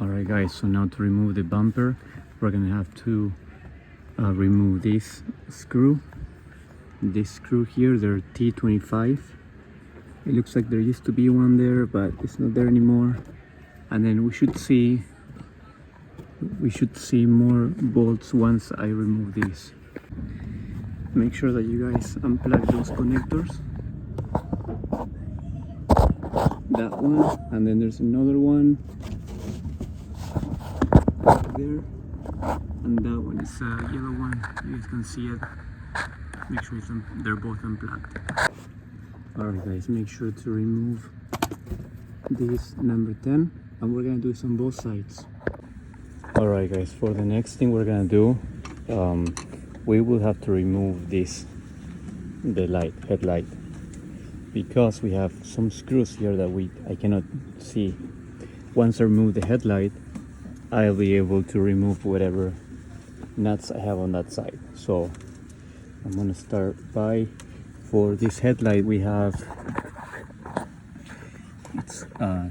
Alright guys, so now to remove the bumper, we're gonna have to remove this screw here, they're T25. It looks like there used to be one there, but it's not there anymore. And then we should see more bolts once I remove these. Make sure that you guys unplug those connectors. That one, and then there's another one there, and that one is a yellow one. You guys can see it. Make sure they're both unplugged. Alright guys, make sure to remove this number 10, and we're gonna do this on both sides. Alright guys, for the next thing we're gonna do, we will have to remove the headlight, because we have some screws here that I cannot see. Once I remove the headlight, I'll be able to remove whatever nuts I have on that side. So I'm gonna start by, for this headlight we have, it's I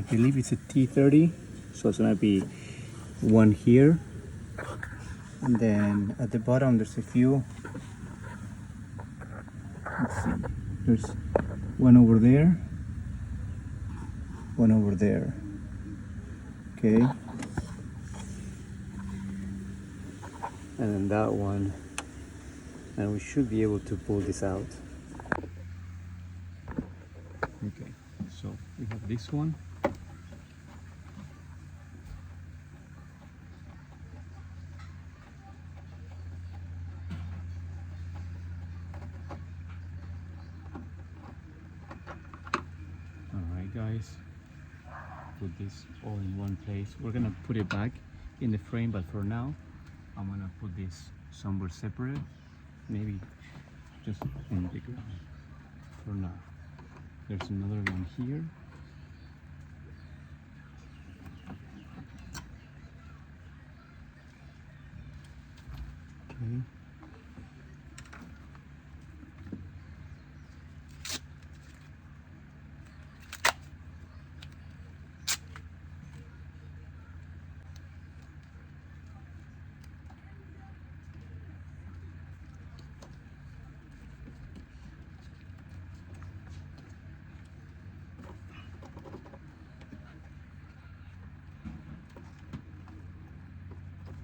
believe it's a T30, so it's gonna be one here, and then at the bottom there's a few. Let's see, there's one over there, one over there. Okay, and then that one, and we should be able to pull this out. Okay, so we have this one. Alright guys, put this all in one place. We're gonna put it back in the frame, but for now I'm gonna put this somewhere separate, maybe just in the ground for now. There's another one here. Okay.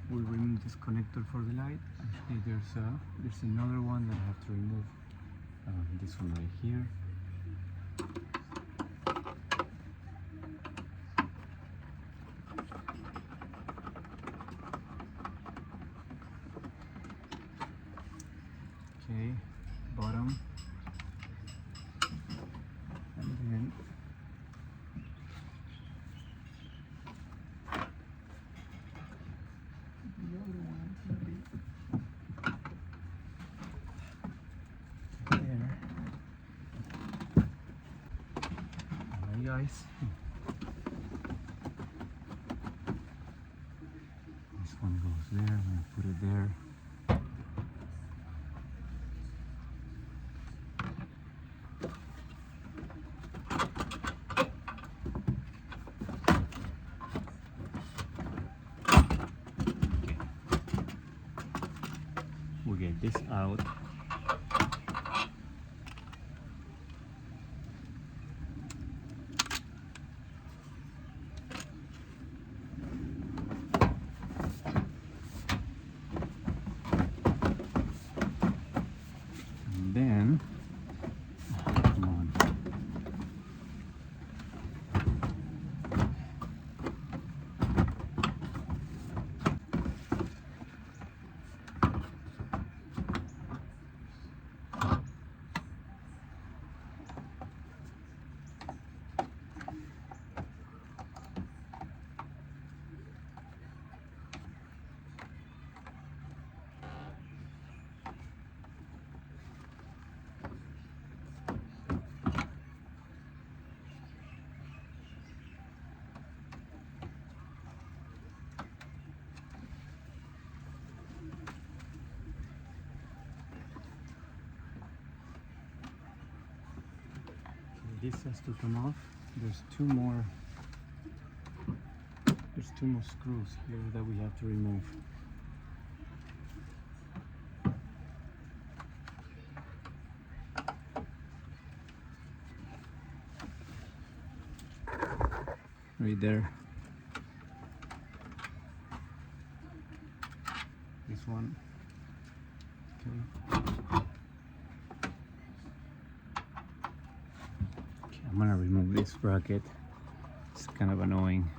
We'll remove this connector for the light. Actually, there's another one that I have to remove. This one right here. Okay, bottom, and then the other one is gonna be there. Alright guys, this one goes there. I'm gonna put it there. We'll get this out. And then, come on. This has to come off. There's two more screws here that we have to remove. Right there. This one. Okay. Okay, I'm gonna remove this bracket. It's kind of annoying.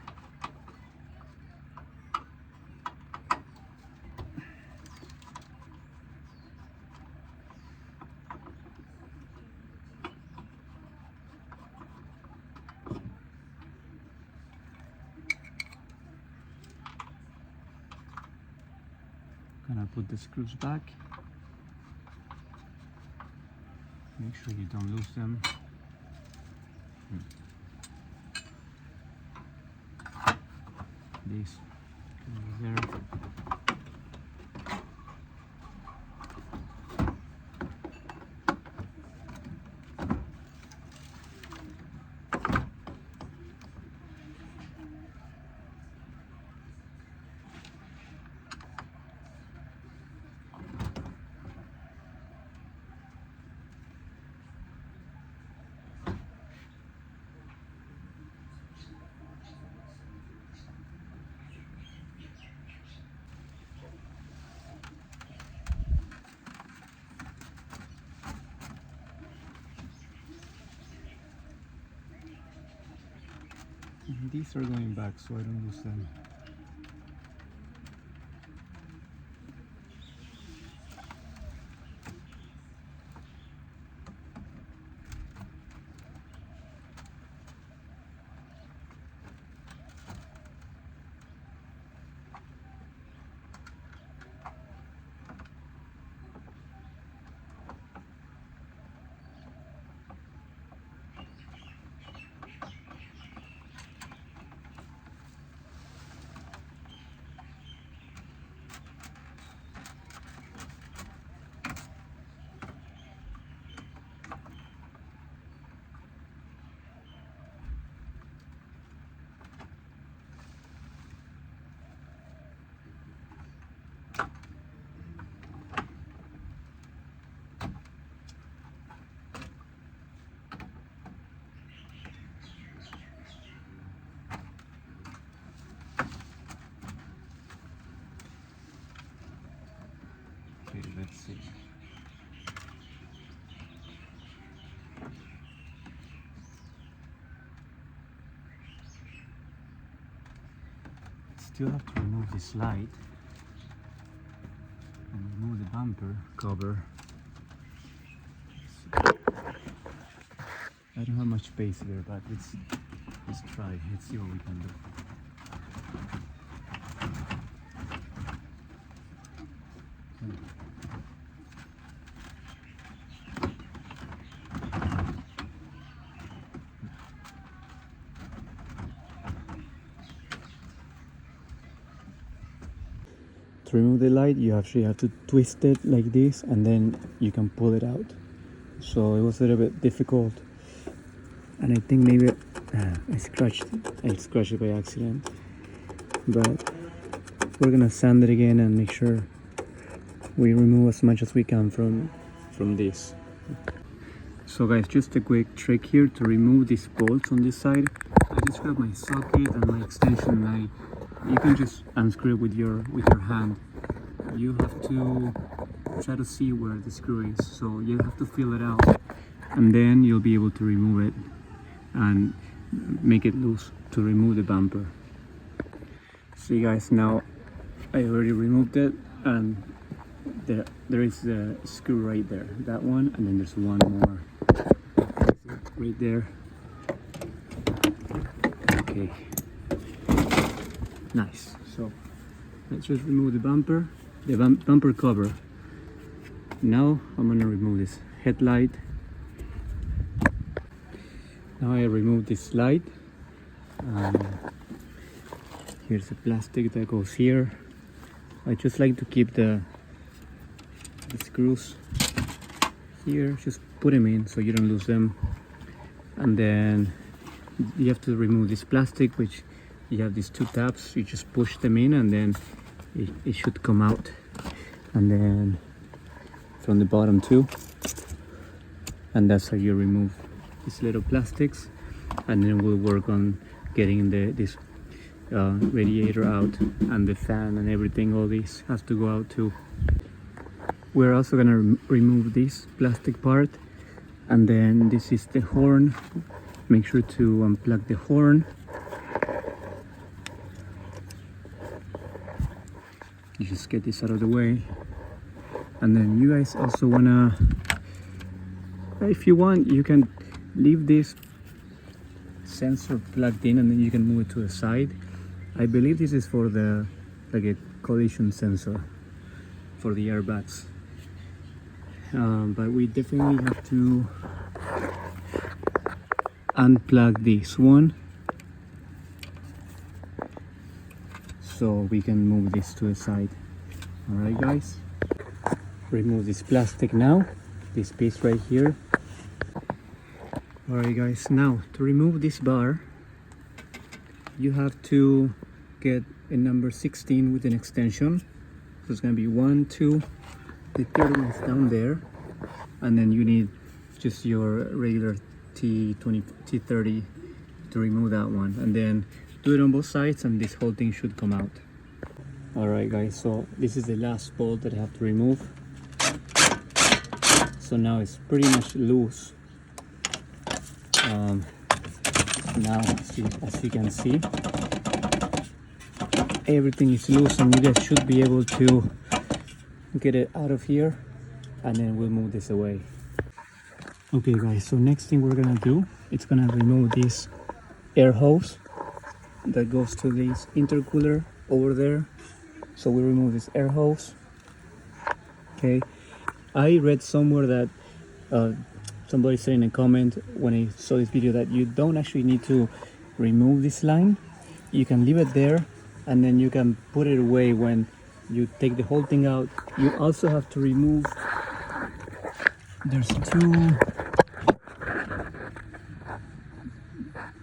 Gonna put the screws back. Make sure you don't lose them. This over there. These are going back so I don't lose them. Okay, let's see. Still have to remove this light and remove the bumper cover. I don't have much space here, but let's try. Let's see what we can do. To remove the light, you actually have to twist it like this, and then you can pull it out. So it was a little bit difficult, and I think maybe I scratched it by accident. But we're gonna sand it again and make sure we remove as much as we can from this. So guys, just a quick trick here to remove these bolts on this side. I just grab my socket and my extension knife. You can just unscrew it with your hand. You have to try to see where the screw is, so you have to feel it out, and then you'll be able to remove it and make it loose to remove the bumper. See guys, now I already removed it, and there is the screw right there, that one, and then there's one more right there. Okay, nice. So let's just remove the bumper, bumper cover. Now I'm gonna remove this headlight. Now I remove this light. Here's the plastic that goes here. I just like to keep the screws here, just put them in so you don't lose them. And then you have to remove this plastic, which you have these two tabs, you just push them in and then it should come out, and then from the bottom too, and that's how you remove these little plastics. And then we'll work on getting this radiator out, and the fan and everything. All these has to go out too. We're also gonna remove this plastic part, and then this is the horn. Make sure to unplug the horn. You just get this out of the way, and then you guys also wanna, if you want, you can leave this sensor plugged in and then you can move it to the side. I believe this is for the, like a collision sensor for the airbags, but we definitely have to unplug this one so we can move this to the side. All right guys, remove this plastic now, this piece right here. Alright guys, now to remove this bar you have to get a number 16 with an extension. So it's going to be 1, 2, the third one is down there, and then you need just your regular T30 to remove that one, and then do it on both sides and this whole thing should come out. Alright guys, so this is the last bolt that I have to remove. So now it's pretty much loose. Now as you can see, everything is loose and you guys should be able to get it out of here, and then we'll move this away. Okay guys, so next thing we're gonna do, it's gonna remove this air hose that goes to this intercooler over there. So we remove this air hose. Okay, I read somewhere that somebody said in a comment when I saw this video that you don't actually need to remove this line. You can leave it there and then you can put it away when you take the whole thing out. You also have to remove, there's two,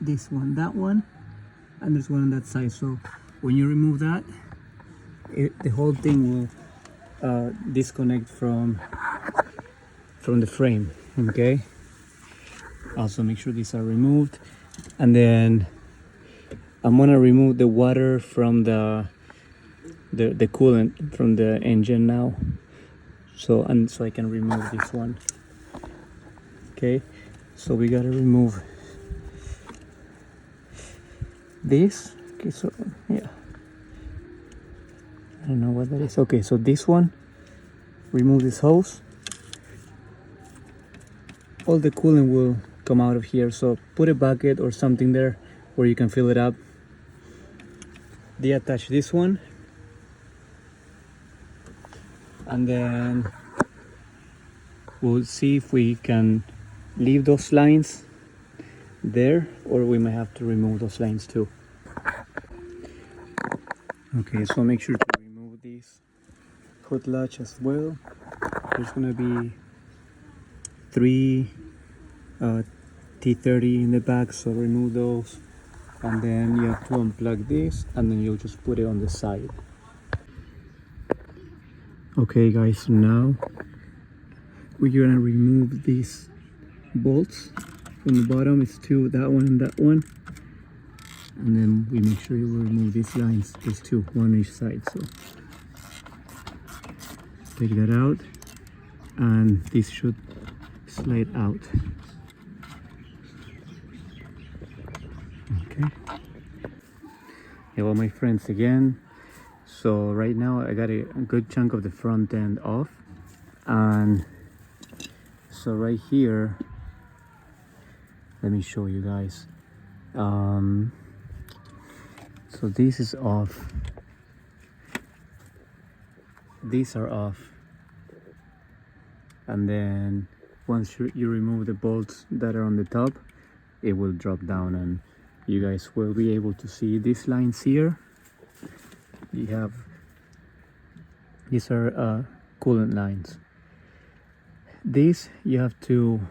this one, that one, and there's one on that side. So when you remove that, the whole thing will disconnect from the frame. Okay, also make sure these are removed, and then I'm gonna remove the water from the coolant from the engine now, so I can remove this one. Okay, so we gotta remove this. Okay, so yeah, I don't know what that is. Okay, so this one, remove this hose. All the coolant will come out of here, so put a bucket or something there where you can fill it up. Deattach this one, and then we'll see if we can leave those lines there, or we might have to remove those lines too. Okay, so make sure to remove this hood latch as well. There's gonna be 3 T30 in the back, so remove those, and then you have to unplug this and then you'll just put it on the side. Okay guys, so now we're gonna remove these bolts from the bottom. It's 2, that one and that one, and then we make sure you remove these lines. There's 2, 1 on each side. So take that out and this should slide out. Okay, hello my friends again. So right now I got a good chunk of the front end off, and so right here, let me show you guys. So this is off, these are off, and then once you remove the bolts that are on the top, it will drop down and you guys will be able to see these lines here. You have, these are coolant lines. These you have to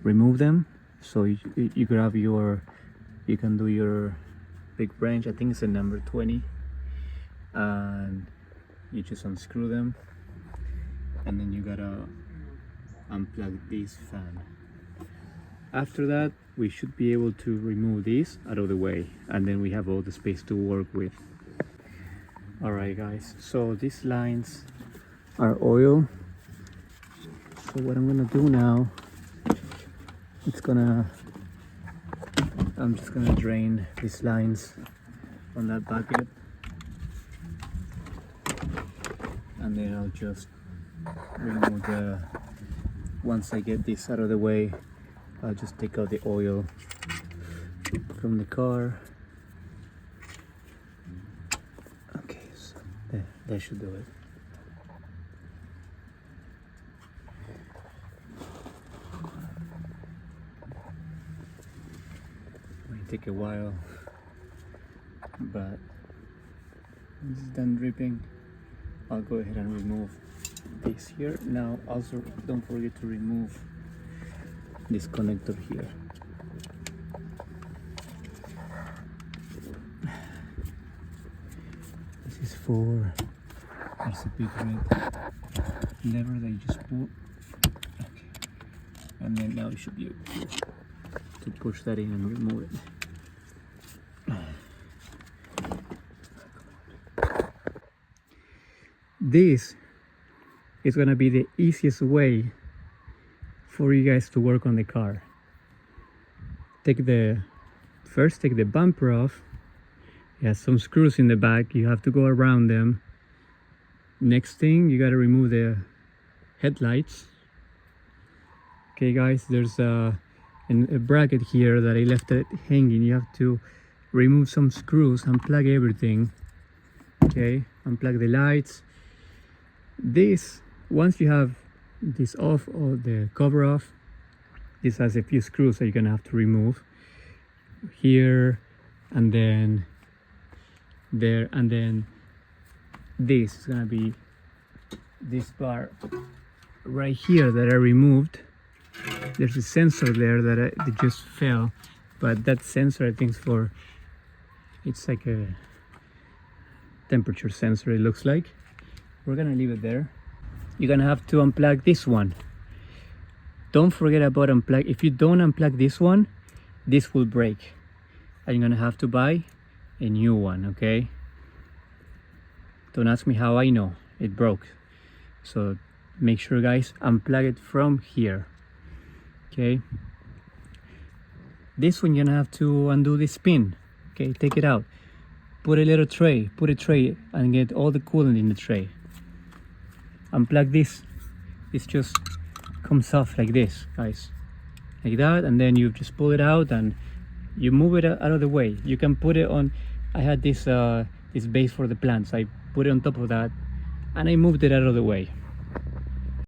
remove them. So you grab your you can do your big wrench. I think it's a number 20, and you just unscrew them, and then you gotta unplug this fan. After that, we should be able to remove this out of the way, and then we have all the space to work with. Alright guys, so these lines are oil. So what I'm gonna do now, I'm just gonna drain these lines on that bucket, and then I'll just remove once I get this out of the way, I'll just take out the oil from the car. Okay, so that should do it. Might take a while, but this is done dripping. I'll go ahead and remove this here. Now also don't forget to remove this connector here. This is for, there's a big red lever that you just pull. Okay. And then now you should be able to push that in and remove it. This is gonna be the easiest way for you guys to work on the car. First take the bumper off. It has some screws in the back, you have to go around them. Next thing, you gotta remove the headlights. Okay guys, there's a bracket here that I left it hanging. You have to remove some screws, unplug everything. Okay, unplug the lights. This, once you have this off, or the cover off, this has a few screws that you're gonna have to remove here, and then there, and then this is gonna be this bar right here that I removed. There's a sensor there that just fell, but that sensor I think is for, it's like a temperature sensor, it looks like. We're gonna leave it there. You're gonna have to unplug this one. Don't forget about unplug. If you don't unplug this one, this will break, and you're gonna have to buy a new one. Okay, don't ask me how I know, it broke. So make sure guys, unplug it from here. Okay, this one you're gonna have to undo this pin. Okay, take it out, put a little tray, put a tray and get all the coolant in the tray. Unplug this. This just comes off like this, guys, like that, and then you just pull it out and you move it out of the way. You can put it on, I had this this base for the plants, I put it on top of that and I moved it out of the way.